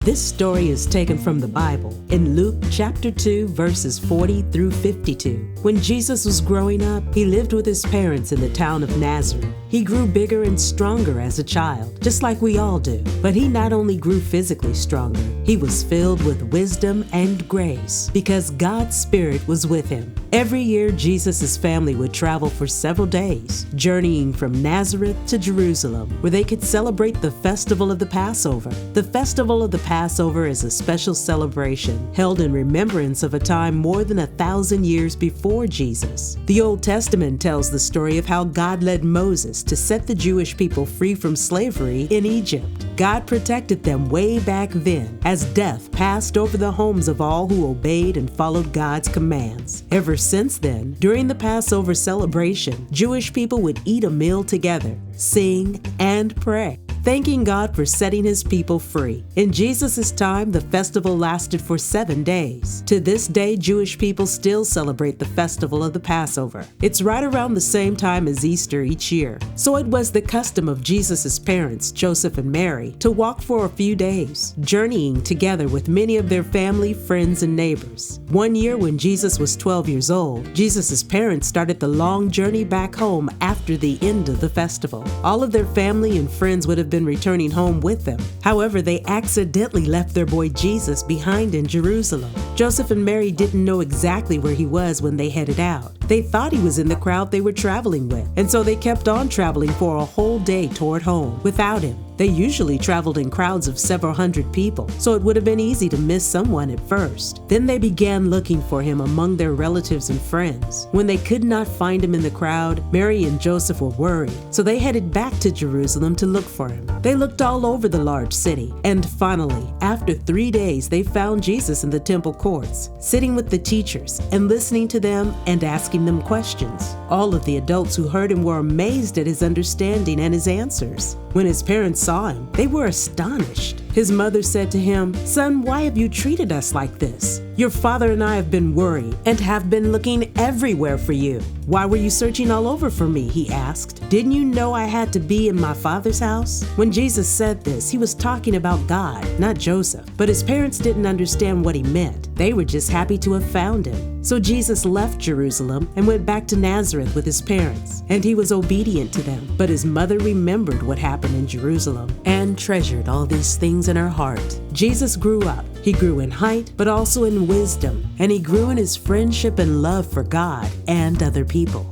This story is taken from the Bible in Luke chapter 2, verses 40 through 52. When Jesus was growing up, he lived with his parents in the town of Nazareth. He grew bigger and stronger as a child, just like we all do. But he not only grew physically stronger, he was filled with wisdom and grace because God's Spirit was with him. Every year, Jesus' family would travel for several days, journeying from Nazareth to Jerusalem, where they could celebrate the festival of the Passover. The festival of the Passover is a special celebration held in remembrance of a time more than 1,000 years before Jesus. The Old Testament tells the story of how God led Moses to set the Jewish people free from slavery in Egypt. God protected them way back then as death passed over the homes of all who obeyed and followed God's commands. Ever since then, during the Passover celebration, Jewish people would eat a meal together, sing, and pray, thanking God for setting his people free. In Jesus' time, the festival lasted for 7 days. To this day, Jewish people still celebrate the festival of the Passover. It's right around the same time as Easter each year. So it was the custom of Jesus' parents, Joseph and Mary, to walk for a few days, journeying together with many of their family, friends, and neighbors. One year when Jesus was 12 years old, Jesus' parents started the long journey back home after the end of the festival. All of their family and friends would have been returning home with them. However, they accidentally left their boy Jesus behind in Jerusalem. Joseph and Mary didn't know exactly where he was when they headed out. They thought he was in the crowd they were traveling with, and so they kept on traveling for a whole day toward home without him. They usually traveled in crowds of several hundred people, so it would have been easy to miss someone at first. Then they began looking for him among their relatives and friends. When they could not find him in the crowd, Mary and Joseph were worried, so they headed back to Jerusalem to look for him. They looked all over the large city, and finally, after 3 days, they found Jesus in the temple courts, sitting with the teachers and listening to them and asking them questions. All of the adults who heard him were amazed at his understanding and his answers. When his parents saw him, they were astonished. His mother said to him, "Son, why have you treated us like this? Your father and I have been worried and have been looking everywhere for you." "Why were you searching all over for me?" he asked. "Didn't you know I had to be in my father's house?" When Jesus said this, he was talking about God, not Joseph. But his parents didn't understand what he meant. They were just happy to have found him. So Jesus left Jerusalem and went back to Nazareth with his parents, and he was obedient to them. But his mother remembered what happened in Jerusalem and treasured all these things in her heart. Jesus grew up. He grew in height, but also in wisdom, and he grew in his friendship and love for God and other people.